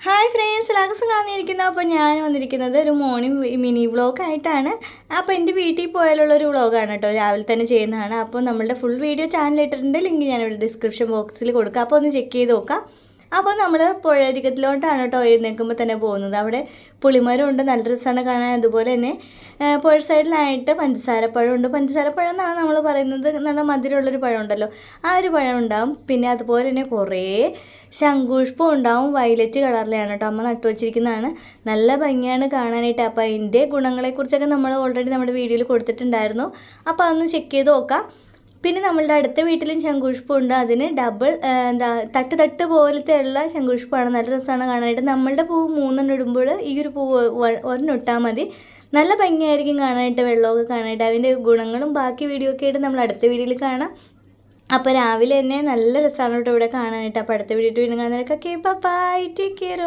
Hi friends, എല്ലാവർക്കും സുഖമായിരിക്കുന്നു. അപ്പോൾ ഞാൻ വന്നിരിക്കുന്നത് ഒരു മോർണിംഗ് മിനി വ്ളോഗായിട്ടാണ്. അപ്പോൾ എൻ്റെ വീട്ടിൽ പോയാലുള്ളൊരു വ്ളോഗാണ് കേട്ടോ, രാവിലെ തന്നെ ചെയ്യുന്നതാണ്. അപ്പോൾ നമ്മളുടെ ഫുൾ വീഡിയോ ചാനൽ ഇട്ടിട്ടുണ്ട്, ലിങ്ക് ഞാനിവിടെ ഡിസ്ക്രിപ്ഷൻ ബോക്സിൽ കൊടുക്കാം. അപ്പോൾ ഒന്ന് ചെക്ക് ചെയ്ത് നോക്കാം. അപ്പോൾ നമ്മൾ പുഴയരികത്തിലോട്ടാണ് കേട്ടോ എഴുന്നേൽക്കുമ്പോൾ തന്നെ പോകുന്നത്. അവിടെ പുളിമരം ഉണ്ട്, നല്ല രസമാണ് കാണാൻ. അതുപോലെ തന്നെ പുഴ സൈഡിലായിട്ട് പഞ്ചസാരപ്പഴം ഉണ്ട്. പഞ്ചസാരപ്പഴം എന്നാണ് നമ്മൾ പറയുന്നത്, നല്ല മധുരമുള്ളൊരു പഴം ഉണ്ടല്ലോ, ആ ഒരു പഴം ഉണ്ടാവും. പിന്നെ അതുപോലെ തന്നെ കുറേ ശംഖുപുഷ്പം ഉണ്ടാവും, വയലറ്റ് കളറിലാണ് കേട്ടോ അമ്മ നട്ടു വച്ചിരിക്കുന്നതാണ്. നല്ല ഭംഗിയാണ് കാണാനായിട്ട്. അപ്പോൾ അതിൻ്റെ ഗുണങ്ങളെക്കുറിച്ചൊക്കെ നമ്മൾ ഓൾറെഡി നമ്മുടെ വീഡിയോയിൽ കൊടുത്തിട്ടുണ്ടായിരുന്നു. അപ്പോൾ അതൊന്ന് ചെക്ക് ചെയ്ത് നോക്കാം. പിന്നെ നമ്മളുടെ അടുത്ത വീട്ടിലും ശംഖുപുഷ്പമുണ്ട്. അതിന് ഡബിൾ തട്ട് പോലത്തെ ഉള്ള ശംഖുപുഷ്പമാണ്. നല്ല രസമാണ് കാണാനായിട്ട്. നമ്മളുടെ പൂവ് 3 ഇടുമ്പോൾ ഈ ഒരു പൂവ് 1 ഇട്ടാൽ മതി. നല്ല ഭംഗിയായിരിക്കും കാണാനായിട്ട്, വെള്ളമൊക്കെ കാണാനായിട്ട്. അതിൻ്റെ ഗുണങ്ങളും ബാക്കി വീഡിയോ ഒക്കെ ആയിട്ട് നമ്മൾ അടുത്ത വീഡിയോയിൽ കാണാം. അപ്പോൾ രാവിലെ തന്നെ നല്ല രസമാണ് കേട്ടോ ഇവിടെ കാണാനായിട്ട്. അപ്പോൾ അടുത്ത വീഡിയോ വീണ്ടും കാണുന്നതിനൊക്കെ ബൈ, ടേക്ക് കെയർ.